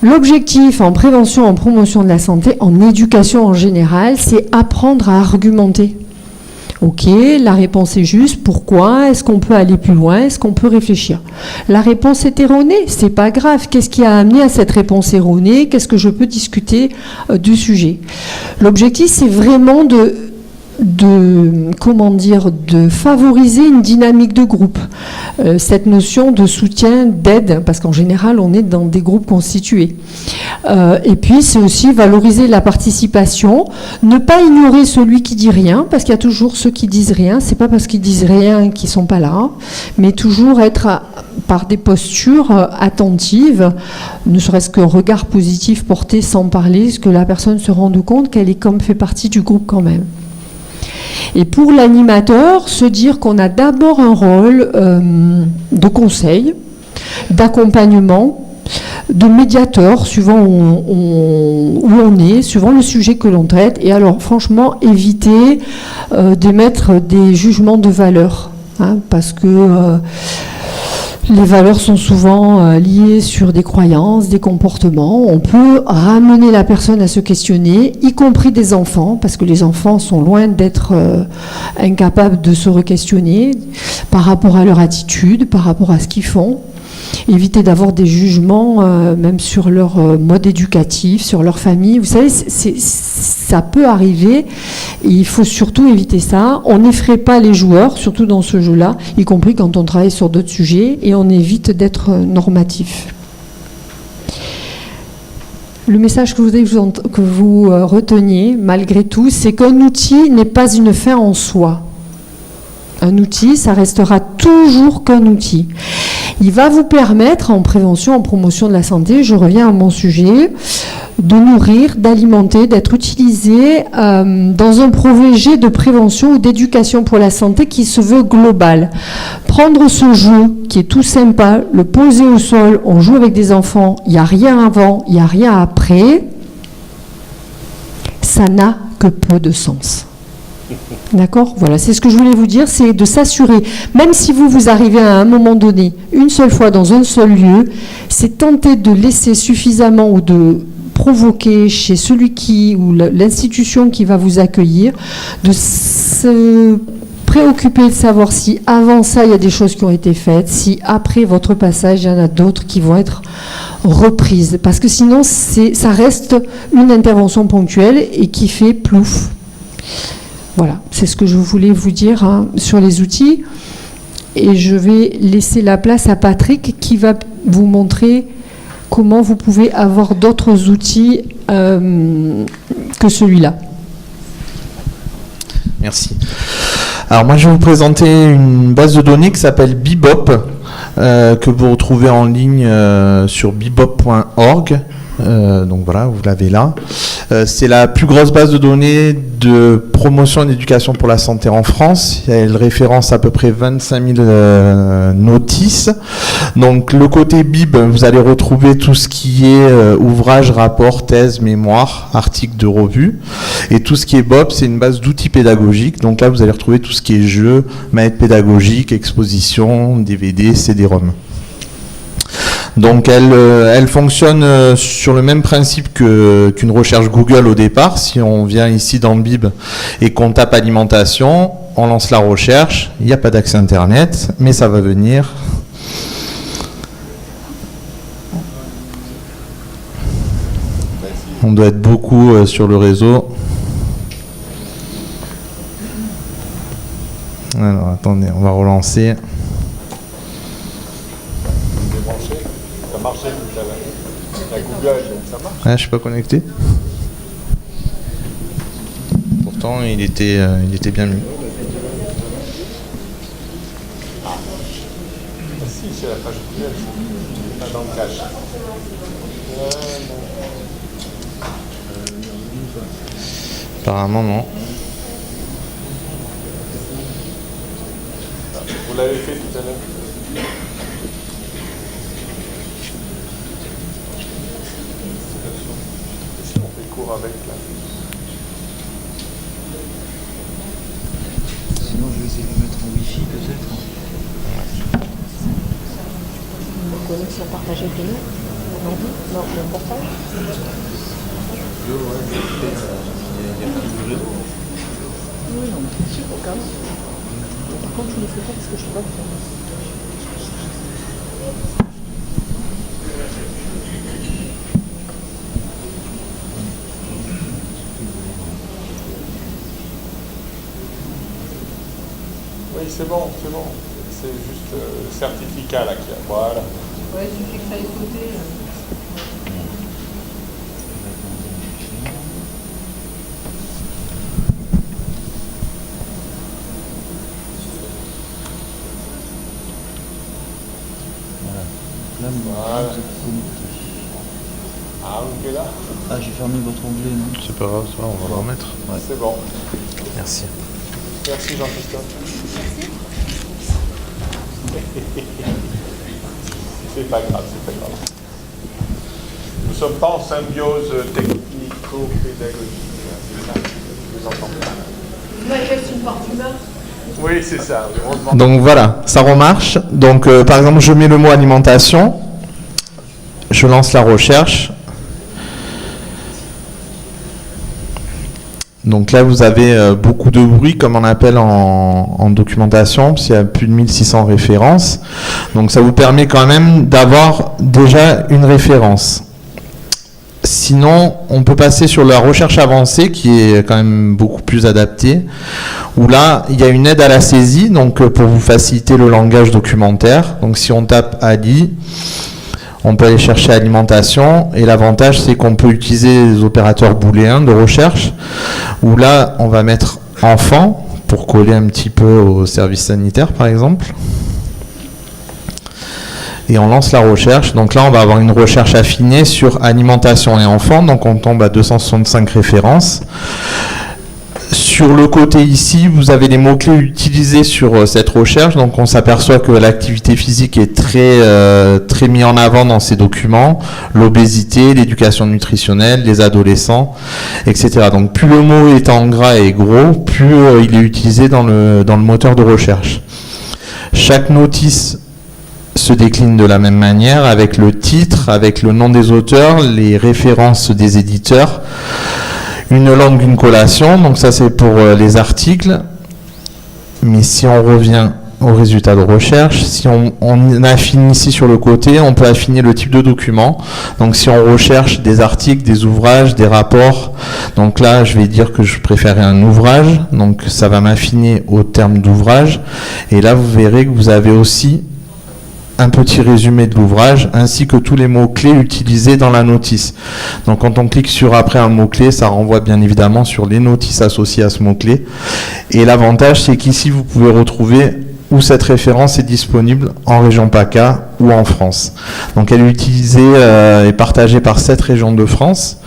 L'objectif en prévention, en promotion de la santé, en éducation en général, c'est apprendre à argumenter. Ok, la réponse est juste, pourquoi? Est-ce qu'on peut aller plus loin? Est-ce qu'on peut réfléchir? La réponse est erronée, c'est pas grave. Qu'est-ce qui a amené à cette réponse erronée? Qu'est-ce que je peux discuter du sujet? L'objectif, c'est vraiment de favoriser une dynamique de groupe, cette notion de soutien, d'aide, parce qu'en général on est dans des groupes constitués. Et puis c'est aussi valoriser la participation, ne pas ignorer celui qui dit rien, parce qu'il y a toujours ceux qui disent rien, c'est pas parce qu'ils disent rien qu'ils sont pas là, mais toujours être par des postures attentives, ne serait-ce qu'un regard positif porté sans parler, que la personne se rende compte qu'elle est comme fait partie du groupe quand même. Et pour l'animateur, se dire qu'on a d'abord un rôle de conseil, d'accompagnement, de médiateur, suivant où on est, suivant le sujet que l'on traite. Et alors, franchement, éviter d'émettre des jugements de valeur, hein, parce que les valeurs sont souvent liées sur des croyances, des comportements. On peut ramener la personne à se questionner, y compris des enfants, parce que les enfants sont loin d'être incapables de se re-questionner par rapport à leur attitude, par rapport à ce qu'ils font. Éviter d'avoir des jugements même sur leur mode éducatif, sur leur famille. Vous savez, ça peut arriver et il faut surtout éviter ça. On n'effraie pas les joueurs, surtout dans ce jeu-là, y compris quand on travaille sur d'autres sujets, et on évite d'être normatif. Le message que vous voudrais que vous reteniez, malgré tout, c'est qu'un outil n'est pas une fin en soi. Un outil, ça restera toujours qu'un outil. Il va vous permettre, en prévention, en promotion de la santé, je reviens à mon sujet, de nourrir, d'alimenter, d'être utilisé dans un projet de prévention ou d'éducation pour la santé qui se veut global. Prendre ce jeu, qui est tout sympa, le poser au sol, on joue avec des enfants, il n'y a rien avant, il n'y a rien après, ça n'a que peu de sens. D'accord ? Voilà, c'est ce que je voulais vous dire, c'est de s'assurer, même si vous arrivez à un moment donné, une seule fois dans un seul lieu, c'est tenter de laisser suffisamment ou de provoquer chez celui ou l'institution qui va vous accueillir, de se préoccuper de savoir si avant ça, il y a des choses qui ont été faites, si après votre passage, il y en a d'autres qui vont être reprises. Parce que sinon, ça reste une intervention ponctuelle et qui fait plouf. Voilà, c'est ce que je voulais vous dire sur les outils. Et je vais laisser la place à Patrick qui va vous montrer comment vous pouvez avoir d'autres outils que celui-là. Merci. Alors moi je vais vous présenter une base de données qui s'appelle Bebop, que vous retrouvez en ligne sur bebop.org. Donc voilà, vous l'avez là. C'est la plus grosse base de données de promotion et d'éducation pour la santé en France. Elle référence à peu près 25 000 notices. Donc le côté BIB, vous allez retrouver tout ce qui est ouvrages, rapports, thèses, mémoires, articles de revue. Et tout ce qui est BOP, c'est une base d'outils pédagogiques. Donc là, vous allez retrouver tout ce qui est jeux, manettes pédagogiques, expositions, DVD, CD-ROM. Donc elle fonctionne sur le même principe qu'une recherche Google au départ. Si on vient ici dans Bib et qu'on tape alimentation, on lance la recherche, il n'y a pas d'accès internet, mais ça va venir. On doit être beaucoup sur le réseau. Alors attendez, on va relancer. Ah, je suis pas connecté. Pourtant, il était bien mis. Si, c'est la page actuelle, pas dans le cache. Apparemment, non. Vous l'avez fait tout à l'heure. Si on fait court avec là. Sinon, je vais essayer de le mettre en Wi-Fi peut-être. Connexion partagée avec nous. Non, non, mon portable. Oui, non, c'est sûr, au cas où. Par contre, je ne le fais pas parce que je ne sais pas faire. Oui, c'est bon, c'est bon. C'est juste le certificat là qu'il y a. Voilà. Ouais, il suffit que ça aille sauter. Là, Voilà. vous êtes connecté. Ah, vous êtes là. Ah, j'ai fermé votre onglet, non? C'est pas grave, ça, on va le remettre. Ouais. C'est bon. Merci. Merci Jean-Christophe. C'est pas grave, c'est pas grave. Nous ne sommes pas en symbiose technico-pédagogique. C'est ça, je vous entends pas. Il reste une partie humaine. Oui, c'est ça, heureusement. Donc voilà, ça remarche. Donc par exemple, je mets le mot alimentation, je lance la recherche. Donc là, vous avez beaucoup de bruit, comme on appelle en documentation, parce qu'il y a plus de 1600 références. Donc ça vous permet quand même d'avoir déjà une référence. Sinon, on peut passer sur la recherche avancée, qui est quand même beaucoup plus adaptée, où là, il y a une aide à la saisie, donc pour vous faciliter le langage documentaire. Donc si on tape Ali, on peut aller chercher alimentation, et l'avantage, c'est qu'on peut utiliser les opérateurs booléens de recherche, où là, on va mettre enfant, pour coller un petit peu au service sanitaire, par exemple. Et on lance la recherche. Donc là, on va avoir une recherche affinée sur alimentation et enfants. Donc on tombe à 265 références. Sur le côté ici, vous avez les mots-clés utilisés sur cette recherche. Donc on s'aperçoit que l'activité physique est très mis en avant dans ces documents. L'obésité, l'éducation nutritionnelle, les adolescents, etc. Donc plus le mot est en gras et gros, plus il est utilisé dans le moteur de recherche. Chaque notice se décline de la même manière, avec le titre, avec le nom des auteurs, les références des éditeurs, une langue, une collation, donc ça c'est pour les articles. Mais si on revient au résultat de recherche, si on affine ici sur le côté, on peut affiner le type de document. Donc si on recherche des articles, des ouvrages, des rapports, donc là je vais dire que je préférais un ouvrage, donc ça va m'affiner au terme d'ouvrage. Et là vous verrez que vous avez aussi un petit résumé de l'ouvrage, ainsi que tous les mots-clés utilisés dans la notice. Donc quand on clique sur après un mot-clé, ça renvoie bien évidemment sur les notices associées à ce mot-clé. Et l'avantage, c'est qu'ici, vous pouvez retrouver où cette référence est disponible en région PACA ou en France. Donc elle est utilisée et partagée par 7 régions de France.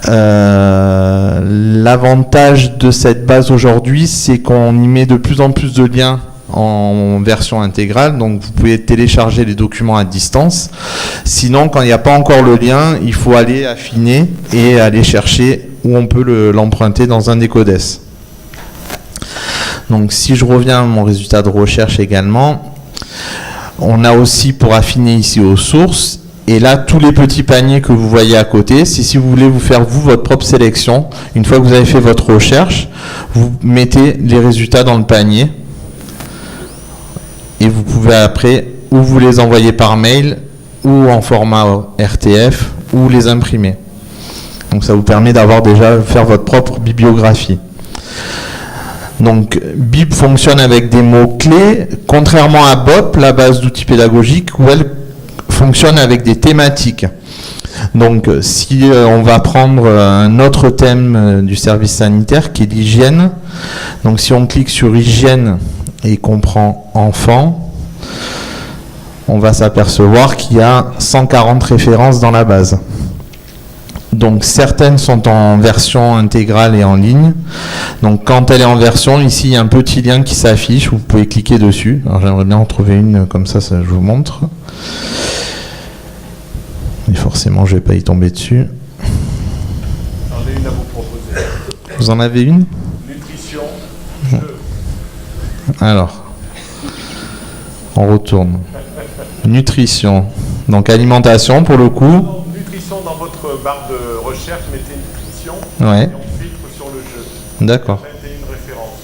L'avantage de cette base aujourd'hui, c'est qu'on y met de plus en plus de liens en version intégrale, donc vous pouvez télécharger les documents à distance. Sinon, quand il n'y a pas encore le lien, il faut aller affiner et aller chercher où on peut l'emprunter dans un des codes. Donc si je reviens à mon résultat de recherche également, on a aussi pour affiner ici aux sources, et là tous les petits paniers que vous voyez à côté, si vous voulez vous faire votre propre sélection, une fois que vous avez fait votre recherche, vous mettez les résultats dans le panier. Et vous pouvez après ou vous les envoyer par mail ou en format RTF ou les imprimer. Donc ça vous permet d'avoir déjà faire votre propre bibliographie. Donc Bib fonctionne avec des mots-clés, contrairement à BOP, la base d'outils pédagogiques, où elle fonctionne avec des thématiques. Donc si on va prendre un autre thème du service sanitaire qui est l'hygiène, donc si on clique sur hygiène et qu'on prend enfant, on va s'apercevoir qu'il y a 140 références dans la base. Donc certaines sont en version intégrale et en ligne. Donc quand elle est en version, ici il y a un petit lien qui s'affiche, vous pouvez cliquer dessus. Alors j'aimerais bien en trouver une comme ça, je vous montre. Et forcément je ne vais pas y tomber dessus. J'en ai une à vous proposer. Vous en avez une ? Nutrition, Alors, on retourne. Nutrition. Donc alimentation pour le coup. Nutrition dans votre barre de recherche, mettez nutrition Ouais. et on filtre sur le jeu. D'accord. Mettez une référence.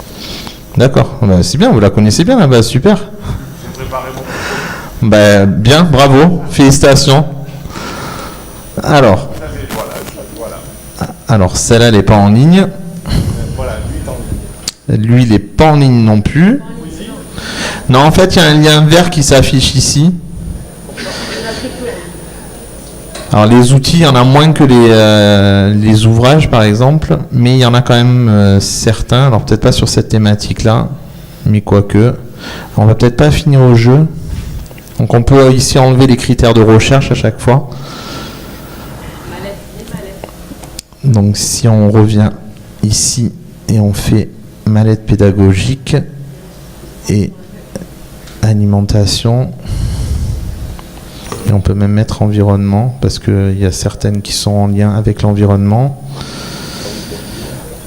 D'accord. Ben, c'est bien, vous la connaissez bien la base, super. J'ai préparé mon propos. Ben, bien, bravo, félicitations. Alors, Vous avez, voilà. alors celle-là, elle n'est pas en ligne. Voilà, lui est en ligne. Lui, il n'est pas en ligne non plus. Non, en fait, il y a un lien vert qui s'affiche ici. Alors, les outils, il y en a moins que les ouvrages, par exemple, mais il y en a quand même certains. Alors, peut-être pas sur cette thématique-là, mais quoique. On va peut-être pas finir au jeu. Donc, on peut ici enlever les critères de recherche à chaque fois. Donc, si on revient ici et on fait mallette pédagogique et alimentation, et on peut même mettre environnement parce qu'il y a certaines qui sont en lien avec l'environnement.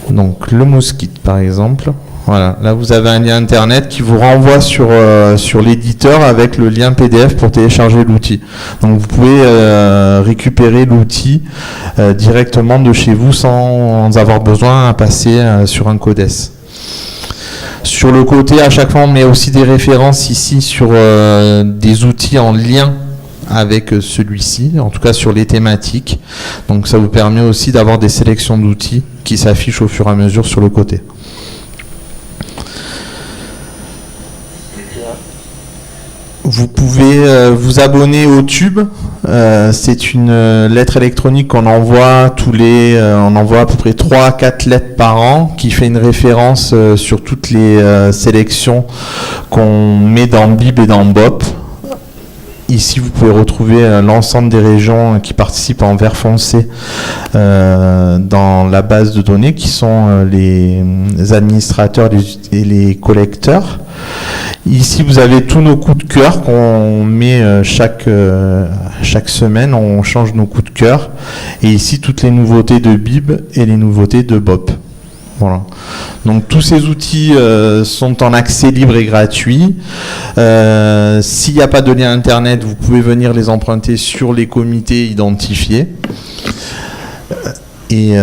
Donc le mosquite par exemple, voilà, là vous avez un lien internet qui vous renvoie sur l'éditeur avec le lien PDF pour télécharger l'outil. Donc vous pouvez récupérer l'outil directement de chez vous sans avoir besoin à passer sur un codes. Sur le côté, à chaque fois, on met aussi des références ici sur des outils en lien avec celui-ci, en tout cas sur les thématiques. Donc ça vous permet aussi d'avoir des sélections d'outils qui s'affichent au fur et à mesure sur le côté. Vous pouvez vous abonner au Tube. C'est une lettre électronique qu'on envoie on envoie à peu près 3 à 4 lettres par an qui fait une référence sur toutes les sélections qu'on met dans Bib et dans Bop. Ici, vous pouvez retrouver l'ensemble des régions qui participent en vert foncé dans la base de données, qui sont les administrateurs et les collecteurs. Ici, vous avez tous nos coups de cœur qu'on met chaque semaine, on change nos coups de cœur. Et ici, toutes les nouveautés de Bib et les nouveautés de Bop. Voilà. Donc tous ces outils sont en accès libre et gratuit. S'il n'y a pas de lien internet, vous pouvez venir les emprunter sur les comités identifiés. Et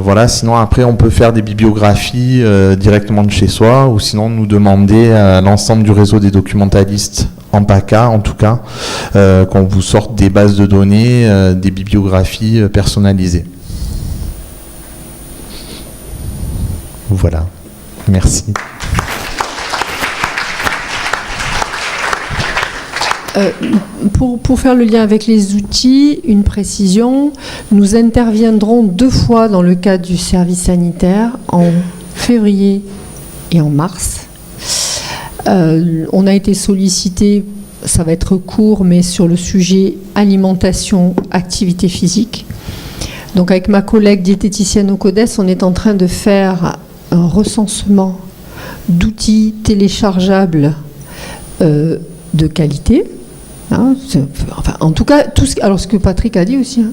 voilà, sinon après on peut faire des bibliographies directement de chez soi, ou sinon nous demander à l'ensemble du réseau des documentalistes en PACA en tout cas, qu'on vous sorte des bases de données, des bibliographies personnalisées. Voilà, merci. Pour faire le lien avec les outils, une précision, nous interviendrons 2 fois dans le cadre du service sanitaire, en février et en mars. On a été sollicité, ça va être court, mais sur le sujet alimentation, activité physique. Donc avec ma collègue diététicienne au CODES, on est en train de faire un recensement d'outils téléchargeables de qualité. Hein, enfin, en tout cas, alors ce que Patrick a dit aussi, hein,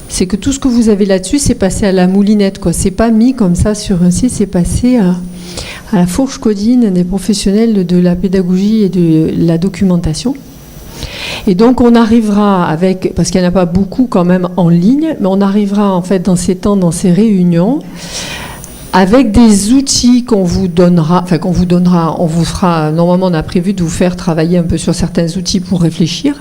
c'est que tout ce que vous avez là-dessus, c'est passé à la moulinette, quoi. C'est pas mis comme ça sur un site, c'est passé à la fourche codine des professionnels de la pédagogie et de la documentation. Et donc on arrivera avec, parce qu'il n'y en a pas beaucoup quand même en ligne, mais on arrivera en fait dans ces temps, dans ces réunions, avec des outils qu'on vous donnera, on vous fera, normalement on a prévu de vous faire travailler un peu sur certains outils pour réfléchir,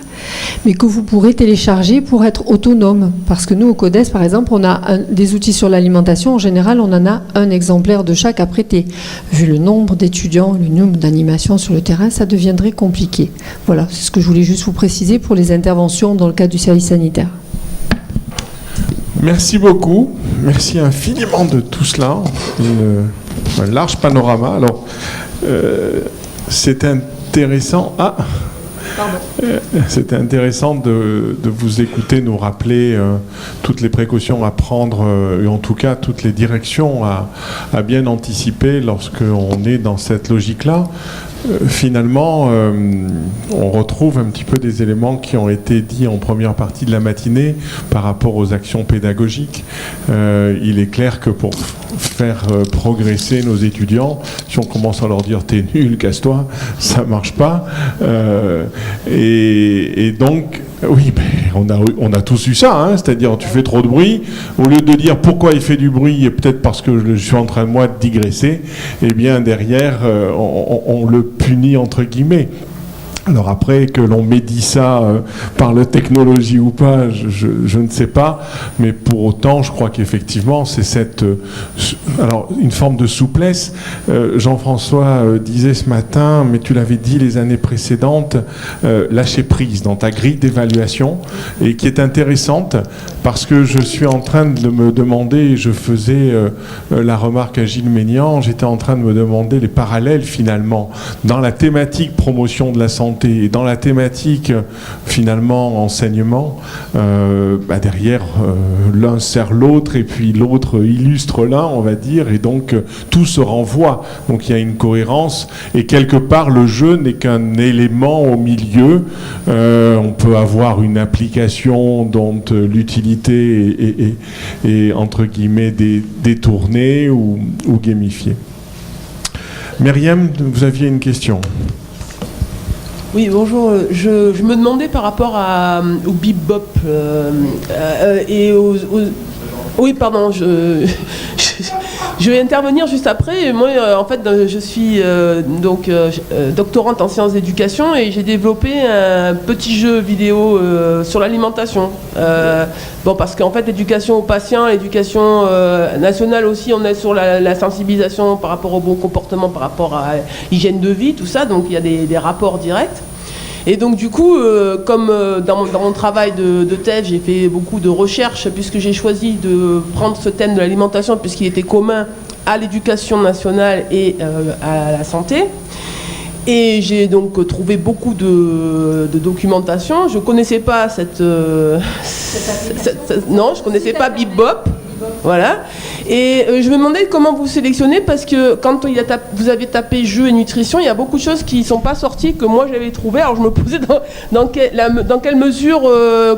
mais que vous pourrez télécharger pour être autonome. Parce que nous au CODES par exemple, on a des outils sur l'alimentation, en général on en a un exemplaire de chaque à prêter. Vu le nombre d'étudiants, le nombre d'animations sur le terrain, ça deviendrait compliqué. Voilà, c'est ce que je voulais juste vous préciser pour les interventions dans le cadre du service sanitaire. Merci beaucoup, merci infiniment de tout cela, un large panorama. Alors, c'est intéressant. Ah, C'était intéressant de vous écouter nous rappeler toutes les précautions à prendre, et en tout cas toutes les directions à bien anticiper lorsqu'on est dans cette logique-là. Finalement, on retrouve un petit peu des éléments qui ont été dits en première partie de la matinée par rapport aux actions pédagogiques. Il est clair que pour faire progresser nos étudiants, si on commence à leur dire « t'es nul, casse-toi », ça marche pas. Et donc, oui, mais on a tous eu ça, hein, c'est-à-dire tu fais trop de bruit, au lieu de dire pourquoi il fait du bruit, et peut-être parce que je suis en train, moi, de digresser, eh bien, derrière, on le punit, entre guillemets. Alors après, que l'on médit ça par la technologie ou pas, je ne sais pas, mais pour autant, je crois qu'effectivement, c'est alors une forme de souplesse. Jean-François disait ce matin, mais tu l'avais dit les années précédentes, lâcher prise dans ta grille d'évaluation, et qui est intéressante, parce que je suis en train de me demander, et je faisais la remarque à Gilles Ménian, j'étais en train de me demander les parallèles finalement, dans la thématique promotion de la santé, et dans la thématique finalement enseignement, derrière l'un sert l'autre et puis l'autre illustre l'un, on va dire, et donc tout se renvoie, donc il y a une cohérence, et quelque part le jeu n'est qu'un élément au milieu. On peut avoir une application dont l'utilité est entre guillemets détournée ou gamifiée. Myriam, vous aviez une question? Oui, bonjour. Je me demandais par rapport au bebop et oui, pardon, je vais intervenir juste après. Moi, en fait, je suis doctorante en sciences d'éducation et j'ai développé un petit jeu vidéo sur l'alimentation. Parce qu'en fait, l'éducation aux patients, l'éducation nationale aussi, on est sur la sensibilisation par rapport au bon comportement, par rapport à l'hygiène de vie, tout ça. Donc, il y a des rapports directs. Et donc du coup, comme dans mon travail de thèse, j'ai fait beaucoup de recherches puisque j'ai choisi de prendre ce thème de l'alimentation puisqu'il était commun à l'éducation nationale et à la santé. Et j'ai donc trouvé beaucoup de documentation. Je ne connaissais pas non, je ne connaissais pas Bebop. Voilà. Et je me demandais comment vous sélectionnez, parce que quand vous avez tapé jeux et nutrition, il y a beaucoup de choses qui ne sont pas sorties que moi j'avais trouvées. Alors je me posais dans quelle mesure,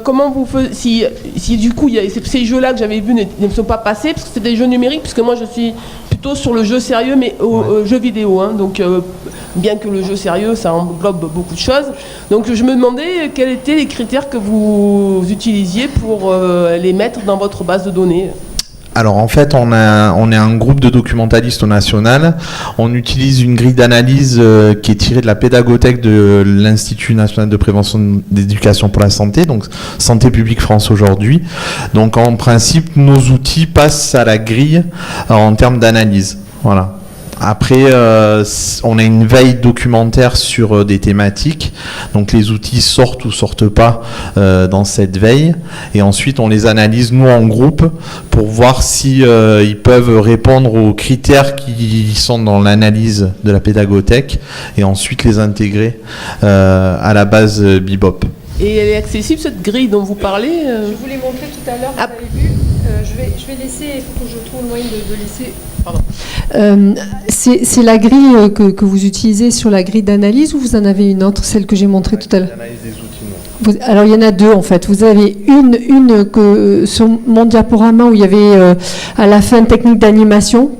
comment vous faites, si du coup ces jeux-là que j'avais vus ne sont pas passés, parce que c'est des jeux numériques, puisque moi je suis plutôt sur le jeu sérieux, mais au jeu vidéo. Hein, donc bien que le jeu sérieux, ça englobe beaucoup de choses. Donc je me demandais quels étaient les critères que vous utilisiez pour les mettre dans votre base de données. Alors en fait, on est un groupe de documentalistes au national. On utilise une grille d'analyse qui est tirée de la pédagothèque de l'Institut national de prévention d'éducation pour la santé, donc Santé publique France aujourd'hui. Donc en principe, nos outils passent à la grille en termes d'analyse. Voilà. Après, on a une veille documentaire sur des thématiques, donc les outils sortent ou sortent pas dans cette veille, et ensuite on les analyse nous en groupe pour voir si ils peuvent répondre aux critères qui sont dans l'analyse de la pédagothèque, et ensuite les intégrer à la base Bebop. Et elle est accessible, cette grille dont vous parlez Je vous l'ai montré tout à l'heure, vous avez vu. Je vais laisser, il faut que je trouve le moyen de laisser. Pardon. C'est la grille que vous utilisez sur la grille d'analyse, ou vous en avez une autre, celle que j'ai montrée tout à l'heure? Alors il y en a deux en fait. Vous avez une que sur mon diaporama où il y avait à la fin technique d'animation.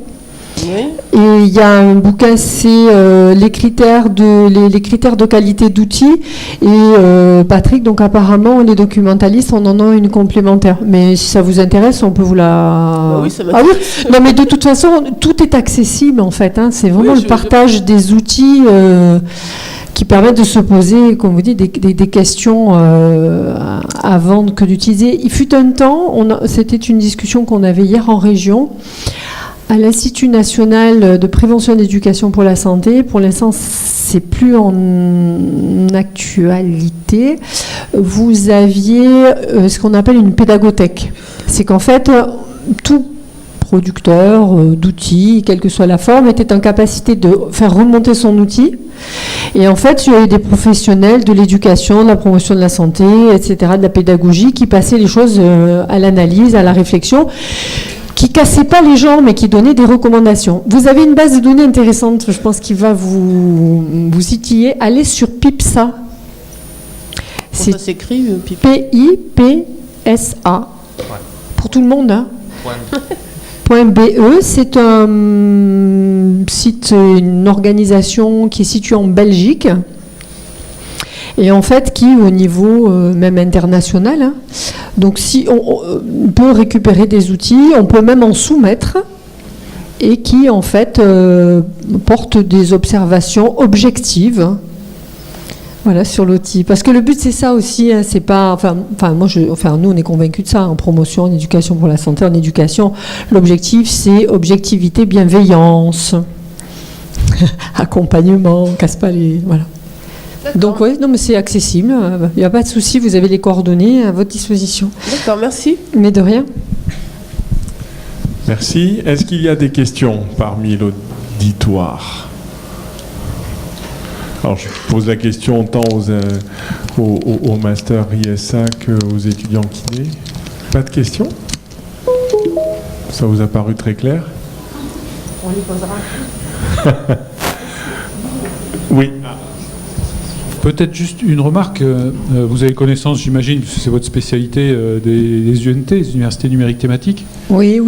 Oui. Et il y a un bouquin, c'est les critères de qualité d'outils. Et Patrick, donc apparemment, les documentalistes, on en a une complémentaire. Mais si ça vous intéresse, on peut vous la... Oui, ça m'intéresse. Ah oui. Non, mais de toute façon, tout est accessible en fait. Hein. C'est vraiment le partage des outils qui permettent de se poser, comme vous dites, des questions avant que d'utiliser. Il fut un temps, c'était une discussion qu'on avait hier en région, à l'Institut national de prévention et d'éducation pour la santé. Pour l'instant, c'est plus en actualité. Vous aviez ce qu'on appelle une pédagothèque. C'est qu'en fait, tout producteur d'outils, quelle que soit la forme, était en capacité de faire remonter son outil Et en fait, il y a eu des professionnels de l'éducation, de la promotion de la santé, etc., de la pédagogie, qui passaient les choses à l'analyse, à la réflexion, qui cassaient pas les gens, mais qui donnaient des recommandations. Vous avez une base de données intéressante, je pense, qui va vous titiller. Allez sur PIPSA. Ça s'écrit PIPSA. Pour tout le monde, hein. .be, c'est un site, une organisation qui est située en Belgique et en fait qui, au niveau même international, hein, donc si on peut récupérer des outils, on peut même en soumettre et qui en fait porte des observations objectives. Voilà, sur l'outil. Parce que le but, c'est ça aussi. Hein, c'est pas, nous, on est convaincus de ça en promotion, en éducation pour la santé, en éducation. L'objectif, c'est objectivité, bienveillance, accompagnement, casse pas les. Voilà. Donc, oui, non, mais c'est accessible. Il n'y a pas de souci. Vous avez les coordonnées à votre disposition. D'accord, merci. Mais de rien. Merci. Est-ce qu'il y a des questions parmi l'auditoire ? Alors, je pose la question tant aux masters ISA qu'aux étudiants kiné. Pas de questions ? Ça vous a paru très clair ? On les posera. Oui. Peut-être juste une remarque. Vous avez connaissance, j'imagine, parce que c'est votre spécialité, des UNT, des universités numériques thématiques. Oui,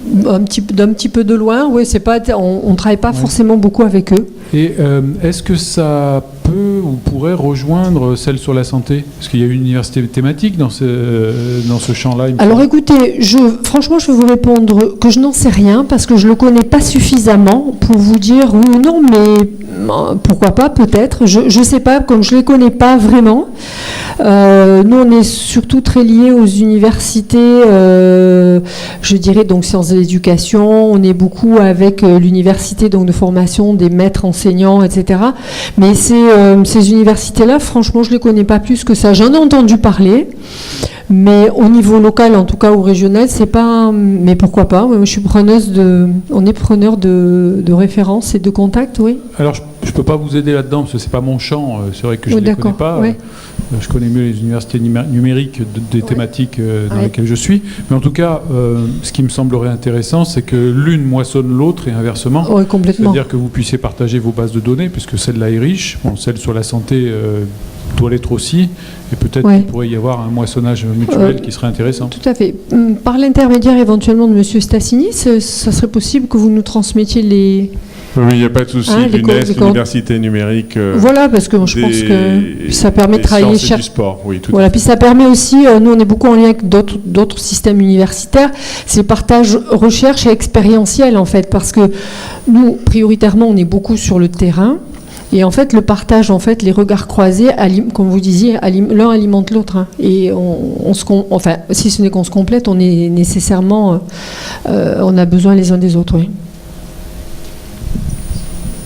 d'un petit peu de loin. Oui, c'est pas, on travaille pas forcément beaucoup avec eux. Et est-ce que ça peut ou pourrait rejoindre celle sur la santé ? Parce qu'il y a une université thématique dans ce champ-là. Alors écoutez, franchement, je vais vous répondre que je n'en sais rien parce que je ne le connais pas suffisamment pour vous dire oui ou non, mais pourquoi pas, peut-être. Je ne sais pas, comme je ne les connais pas vraiment. Nous, on est surtout très liés aux universités, je dirais, donc sciences de l'éducation. On est beaucoup avec l'université donc, de formation des maîtres enseignants, etc. Mais ces universités-là, franchement, je ne les connais pas plus que ça. J'en ai entendu parler. Mais au niveau local, en tout cas, ou régional, c'est pas. Mais pourquoi pas ? Moi, je suis preneuse on est preneur de références et de contacts, oui. Alors, je peux pas vous aider là-dedans parce que c'est pas mon champ. C'est vrai que je ne les connais pas. Ouais. Je connais mieux les universités numériques des thématiques dans lesquelles je suis. Mais en tout cas, ce qui me semblerait intéressant, c'est que l'une moissonne l'autre et inversement. Oui, complètement. C'est-à-dire que vous puissiez partager vos bases de données, puisque celle-là est riche. Bon, celle sur la santé doit l'être aussi. Et peut-être qu'il pourrait y avoir un moissonnage mutuel qui serait intéressant. Tout à fait. Par l'intermédiaire éventuellement de M. Stassini, ça serait possible que vous nous transmettiez les... Oui, il n'y a pas de souci. L'UNES, l'université numérique. Voilà, parce que je pense que ça permet de travailler du sport, oui, tout voilà, puis ça permet aussi, nous on est beaucoup en lien avec d'autres systèmes universitaires, c'est le partage recherche et expérientiel en fait, parce que nous, prioritairement, on est beaucoup sur le terrain. Et en fait, le partage, en fait, les regards croisés, comme vous disiez, l'un alimente l'autre. Hein. Et si ce n'est qu'on se complète, on est nécessairement, on a besoin les uns des autres. Oui.